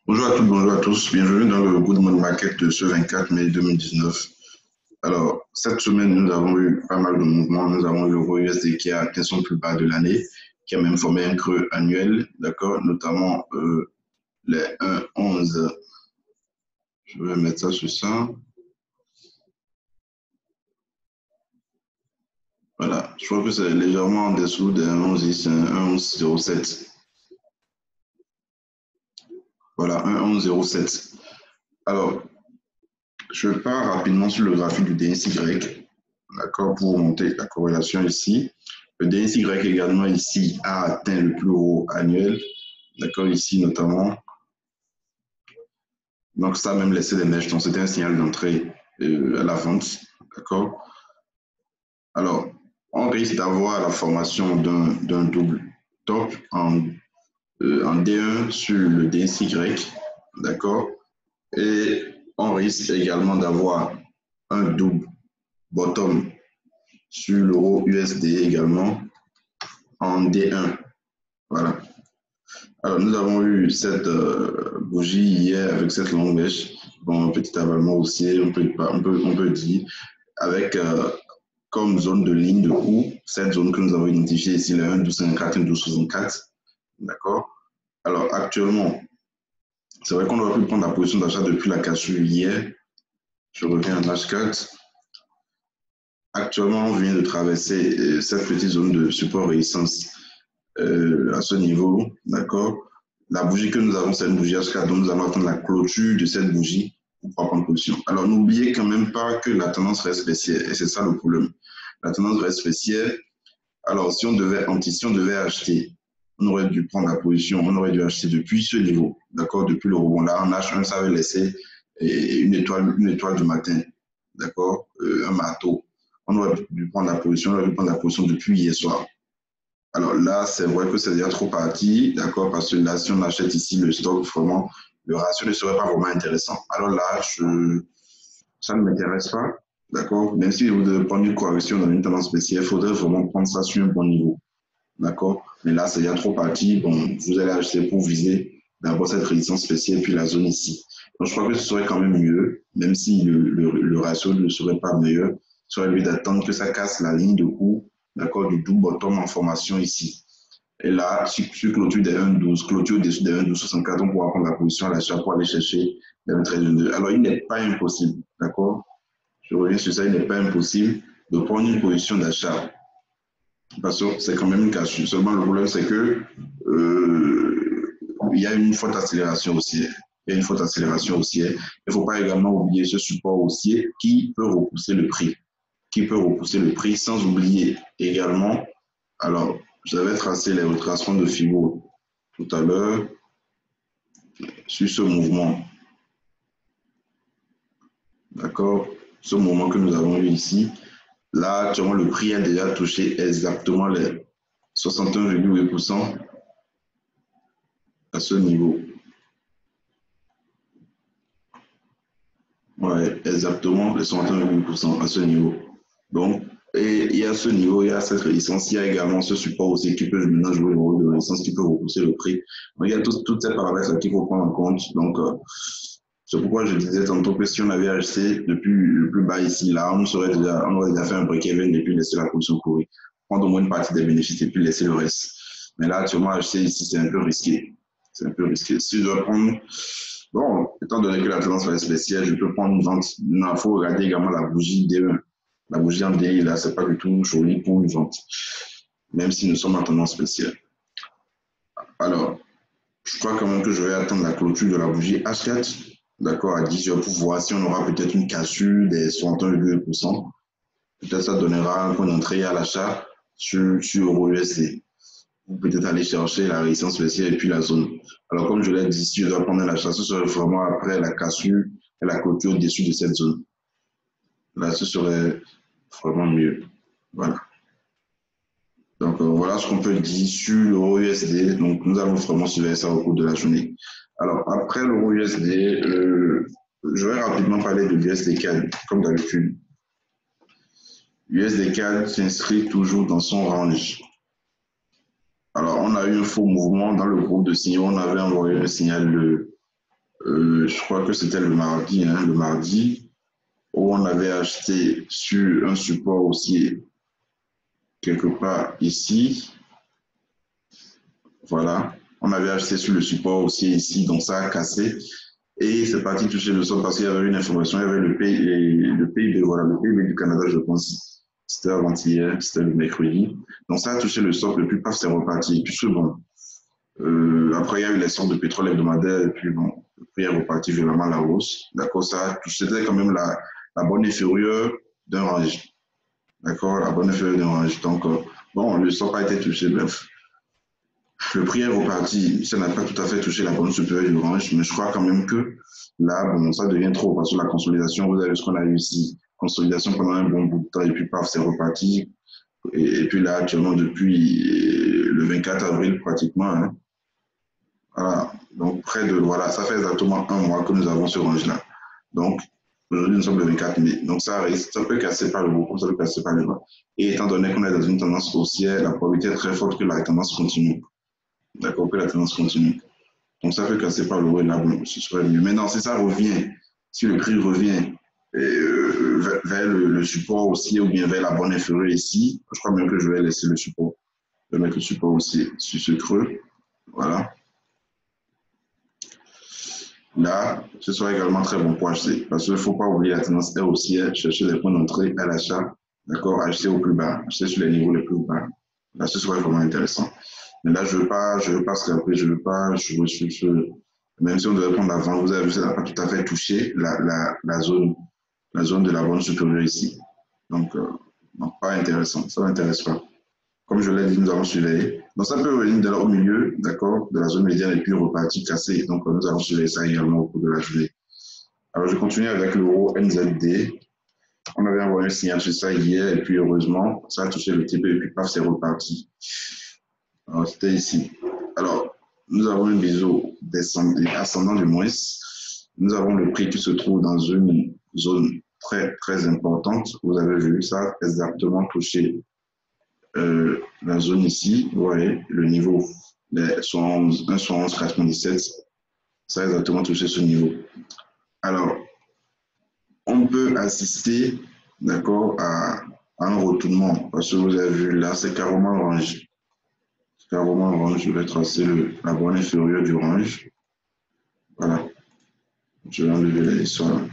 Bonjour à toutes, bonjour à tous. Bienvenue dans le Good Morning Market de ce 24 mai 2019. Alors, cette semaine, nous avons eu pas mal de mouvements. Nous avons eu l'euro USD qui a atteint son plus bas de l'année, qui a même formé un creux annuel, d'accord, notamment les 1,11. Je vais mettre ça sur ça. Voilà, je crois que c'est légèrement en dessous des 1,11, c'est un 1,1107. Voilà, 1,1107. Alors, je pars rapidement sur le graphique du DXY, d'accord, pour vous montrer la corrélation ici. Le DXY également ici a atteint le plus haut annuel, d'accord, ici notamment. Donc ça a même laissé des mèches, donc c'était un signal d'entrée à la vente, d'accord. Alors, on risque d'avoir la formation d'un double top en D1 sur le DXY, d'accord, et on risque également d'avoir un double bottom sur l'euro USD également en D1. Voilà. Alors, nous avons eu cette bougie hier avec cette longue mèche, bon, petit avalement haussier, on peut dire, avec comme zone de ligne de cours, cette zone que nous avons identifiée ici, la 1,1254, 1,1264. D'accord. Alors, actuellement, c'est vrai qu'on aurait pu prendre la position d'achat depuis la cassure hier. Je reviens en H4. Actuellement, on vient de traverser cette petite zone de support résistance à ce niveau, d'accord. La bougie que nous avons, c'est une bougie H4, donc nous allons attendre la clôture de cette bougie pour pouvoir prendre position. Alors, n'oubliez quand même pas que la tendance reste baissière, et c'est ça le problème. La tendance reste baissière. Alors, si on devait acheter, on aurait dû prendre la position, on aurait dû acheter depuis ce niveau, d'accord, depuis le rebond. Là, en H1, ça avait laissé une étoile du matin, d'accord, un marteau. On aurait dû prendre la position, on aurait dû prendre la position depuis hier soir. Alors là, c'est vrai que c'est déjà trop parti, d'accord, parce que là, si on achète ici le stock, vraiment, le ratio ne serait pas vraiment intéressant. Alors là, ça ne m'intéresse pas, d'accord. Même si vous devez prendre une correction dans une tendance baissière, il faudrait vraiment prendre ça sur un bon niveau, d'accord. Mais là, c'est déjà trop parti. Bon, vous allez acheter pour viser d'abord cette résistance baissière, puis la zone ici. Donc, je crois que ce serait quand même mieux, même si le ratio ne serait pas meilleur, ce serait mieux d'attendre que ça casse la ligne de cours, d'accord, du double bottom en formation ici. Et là, sur clôture des 1,12, clôture au-dessus des 1,1264, on pourra prendre la position à l'achat pour aller chercher les 1,1322. Alors, il n'est pas impossible, d'accord? Je reviens sur ça, il n'est pas impossible de prendre une position d'achat. Parce que c'est quand même une cassure. Seulement, le problème, c'est que il y a une forte accélération haussière. Il y a une forte accélération haussière. Il ne faut pas également oublier ce support haussier qui peut repousser le prix. Qui peut repousser le prix sans oublier également. Alors, j'avais tracé les retracements de Fibo tout à l'heure sur ce mouvement. D'accord? Ce mouvement que nous avons eu ici. Là, actuellement, le prix a déjà touché exactement les 61,8% à ce niveau. Ouais, exactement, les 61,8% à ce niveau. Donc, et il y a ce niveau, il y a cette résistance, il y a également ce support aussi qui peut maintenant jouer le rôle de résistance, qui peut repousser le prix. Donc, il y a tous ces paramètres qu'il faut prendre en compte. Donc, c'est pourquoi je disais tantôt que si on avait acheté depuis le plus bas ici, là, on aurait déjà fait un break-even et puis laisser la position courir. Prendre au moins une partie des bénéfices et puis laisser le reste. Mais là, actuellement, acheter ici, c'est un peu risqué. C'est un peu risqué. Si je dois prendre, bon, étant donné que la tendance reste baissière, je peux prendre une vente. Non, il faut regarder également la bougie D1. La bougie en DI, là, c'est pas du tout joli pour une vente. Même si nous sommes en tendance baissière. Alors, je crois quand même que je vais attendre la clôture de la bougie H4, d'accord, à 10 heures pour voir si on aura peut-être une cassure des 61,2%. Peut-être ça donnera un point d'entrée à l'achat sur Euro USD. Ou peut-être aller chercher la résistance baissière et puis la zone. Alors, comme je l'ai dit, si je dois prendre l'achat, ce serait vraiment après la cassure et la clôture au-dessus de cette zone. Là, ce serait vraiment mieux. Voilà. Donc, voilà ce qu'on peut dire sur l'euro USD. Donc, nous allons vraiment suivre ça au cours de la journée. Alors, après l'euro USD, je vais rapidement parler de l'USD CAD, comme d'habitude. L'USD CAD s'inscrit toujours dans son range. Alors, on a eu un faux mouvement dans le groupe de signaux. On avait envoyé un signal je crois que c'était le mardi, où on avait acheté sur un support haussier quelque part ici. Voilà, on avait acheté sur le support haussier ici, donc ça a cassé. Et c'est parti toucher le sol parce qu'il y avait une information, il y avait le PIB, voilà, le PIB du Canada, je pense. C'était avant-hier, c'était le mercredi. Donc ça a touché le sol, le plus paf, c'est reparti. Et puis bon, après, il y a eu les sortes de pétrole hebdomadaire, et puis bon, le prix est reparti violemment à la hausse. D'accord, ça a touché, c'était quand même la bonne inférieure d'un range. D'accord, la bonne inférieure d'un range. Donc, bon, le sol a été touché, bref. Le prix est reparti, ça n'a pas tout à fait touché la bonne supérieure du range, mais je crois quand même que là, bon, ça devient trop parce que la consolidation, vous avez ce qu'on a eu ici, consolidation pendant un bon bout de temps et puis paf, c'est reparti. Et puis là, actuellement, depuis le 24 avril pratiquement, hein, voilà, donc près de, voilà, ça fait exactement un mois que nous avons ce range-là. Donc, aujourd'hui, nous sommes le 24 mai. Donc, ça peut casser par le haut, comme ça peut casser par le bas. Et étant donné qu'on est dans une tendance haussière, la probabilité est très forte que la tendance continue. D'accord, que la tendance continue. Donc, ça peut casser par le haut et là, bon, ce serait mieux. Maintenant, si ça revient, si le prix revient vers le support haussier ou bien vers la bonne inférieure ici, je crois même que je vais laisser le support. Je vais mettre le support haussier sur ce creux. Voilà. Là, ce sera également très bon pour acheter. Parce qu'il ne faut pas oublier la tendance est haussière, chercher des points d'entrée à l'achat, d'accord, acheter au plus bas, acheter sur les niveaux les plus bas. Là, ce serait vraiment intéressant. Mais là, je veux pas scraper, je veux pas jouer sur ce. Même si on devait prendre l'avant, vous avez vu, ça n'a pas tout à fait touché la zone de la bonne supérieure ici. Donc, pas intéressant. Ça ne m'intéresse pas. Comme je l'ai dit, nous avons surveillé. Donc, ça peut venir de là au milieu, d'accord, de la zone médiane et puis repartir cassé. Donc, nous avons surveillé ça également au cours de la journée. Alors, je continue avec l'euro NZD. On avait envoyé un signal sur ça hier et puis heureusement, ça a touché le TP et puis paf, c'est reparti. Alors, c'était ici. Alors, nous avons un biseau ascendant du moins. Nous avons le prix qui se trouve dans une zone très, très importante. Vous avez vu ça exactement touché la zone ici. Vous voyez, le niveau, les 1,11,97. Ça a exactement touché ce niveau. Alors, on peut assister, d'accord, à un retournement. Parce que vous avez vu là, c'est carrément orange. Carrément orange. Je vais tracer la borne inférieure du range. Voilà. Je vais enlever les sols.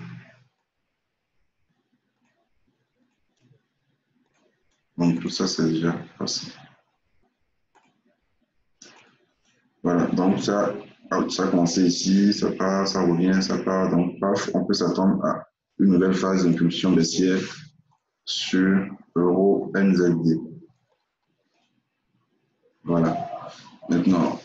Donc, tout ça, c'est déjà passé. Voilà. Donc, ça a commencé ici, ça part, ça revient, ça part. Donc, paf, on peut s'attendre à une nouvelle phase d'impulsion baissière sur euro NZD. Voilà. Maintenant,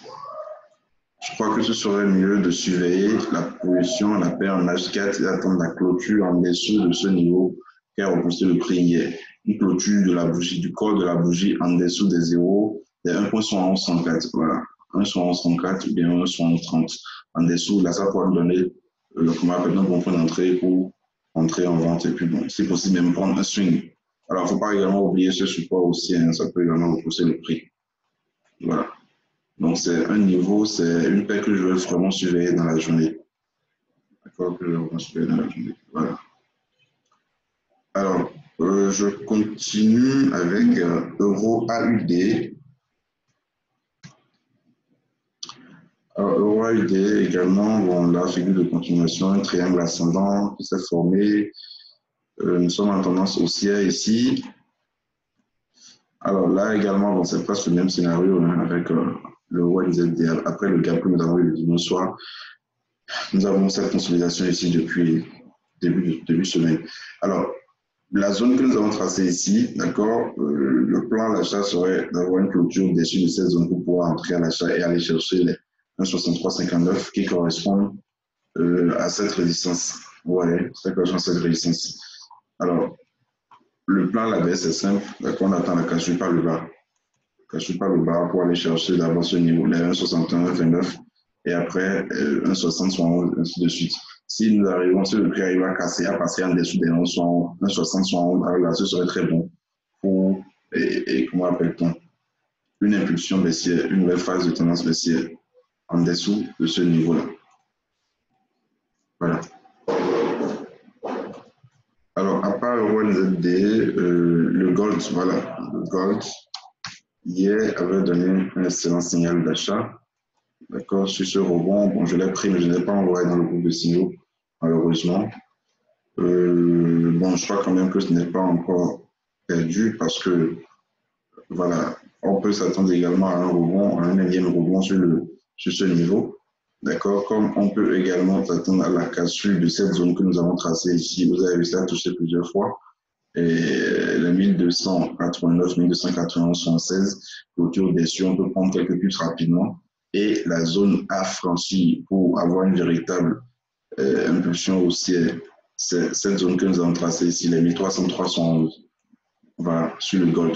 je crois que ce serait mieux de surveiller la position, la paire en H4 et attendre la clôture en dessous de ce niveau qui a repoussé le prix hier. Une clôture de la bougie, du corps de la bougie en dessous des zéros, des 1.7134. Voilà. 1.7134 ou bien 1.7130. En dessous, là, ça pourra nous donner un bon point d'entrée pour entrer en vente et puis bon, si possible, même prendre un swing. Alors, il ne faut pas également oublier ce support aussi, hein, ça peut également repousser le prix. Voilà. Donc, c'est un niveau, c'est une paire que je vais vraiment surveiller dans la journée. D'accord, que je vais vraiment surveiller dans la journée. Voilà. Alors, je continue avec Euro AUD. Alors, Euro AUD également, bon, là, figure de continuation, un triangle ascendant qui s'est formé. Nous sommes en tendance haussière ici. Alors là également, bon, c'est presque le même scénario hein, avec l'euro NZD. Après le gap que nous avons eu le dimanche soir, nous avons cette consolidation ici depuis début semaine. Alors, la zone que nous avons tracée ici, d'accord, le plan à l'achat serait d'avoir une clôture au-dessus de cette zone pour pouvoir entrer à l'achat et aller chercher les 1,6359 qui correspondent à cette résistance. Vous voyez, ça correspond à cette résistance. Alors, le plan à la baisse est simple, d'accord, on attend la cassure par le bas. Cassure par le bas pour aller chercher d'abord ce niveau, les 1,6129 et après 1,60, ainsi de suite. Si nous arrivons, si le prix arrive à casser, à passer en dessous des 1,60, alors là, ce serait très bon pour, comment appelle-t-on, une impulsion baissière, une nouvelle phase de tendance baissière en dessous de ce niveau-là. Voilà. Alors, à part OneZD, le Gold, voilà, le Gold, hier avait donné un excellent signal d'achat. D'accord, sur ce rebond, bon, je l'ai pris, mais je ne l'ai pas envoyé dans le groupe de signaux, malheureusement. Bon, je crois quand même que ce n'est pas encore perdu parce que, voilà, on peut s'attendre également à un rebond, à un énième rebond sur ce niveau. D'accord, comme on peut également s'attendre à la cassure de cette zone que nous avons tracée ici. Vous avez vu ça toucher plusieurs fois. Et les 1289, 1291, 76, autour des cieux, on peut prendre quelques puces rapidement. Et la zone à franchir pour avoir une véritable impulsion haussière, c'est cette zone que nous avons tracée ici, les 1303, 111, voilà, sur le gold.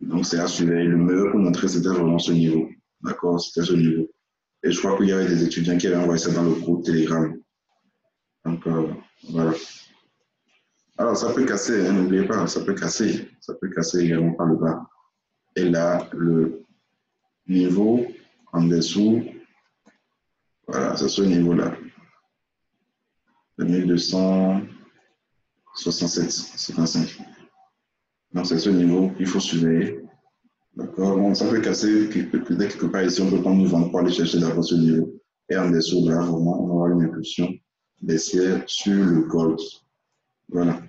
Donc c'est à surveiller. Le meilleur pour montrer, c'était vraiment ce niveau. D'accord, c'était ce niveau. Et je crois qu'il y avait des étudiants qui avaient envoyé ça dans le groupe Telegram. Donc voilà. Alors, ça peut casser, hein, n'oubliez pas, ça peut casser. Ça peut casser également par le bas. Et là, le niveau en dessous, voilà, c'est ce niveau-là. Le 1267, 55. Donc, c'est ce niveau qu'il faut surveiller. D'accord. Bon, ça peut casser peut-être quelque part ici, on peut prendre une vente pour aller chercher d'abord ce niveau. Et en dessous, là, vraiment, on va avoir une impulsion baissière sur le gold. Voilà.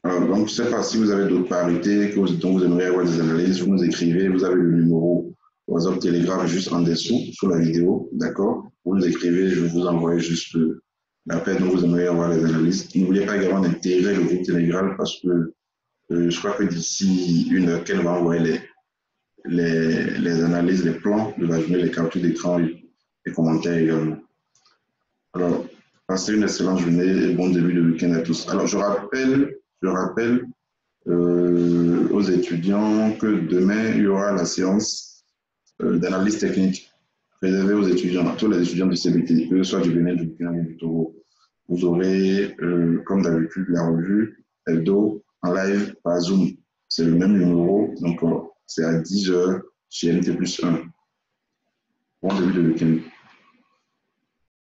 Alors, donc, je ne sais pas si vous avez d'autres parités dont vous aimeriez avoir des analyses, vous nous écrivez, vous avez le numéro WhatsApp Telegram juste en dessous, sous la vidéo, d'accord? Vous nous écrivez, je vais vous envoyer juste l'appel dont vous aimeriez avoir les analyses. N'oubliez pas également d'intégrer le groupe Telegram parce que je crois que d'ici une heure, qu'elle va envoyer les analyses, les plans de la journée, les captures d'écran et les commentaires également. Alors, passez une excellente journée et bon début de week-end à tous. Alors, je rappelle aux étudiants que demain, il y aura la séance d'analyse technique réservée aux étudiants, à tous les étudiants du CBT, que ce soit du Bénin, du Burkina ou du Togo. Vous aurez, comme d'habitude, la revue Hebdo en live par Zoom. C'est le même numéro, donc c'est à 10 h chez NT+1. Bon début de week-end.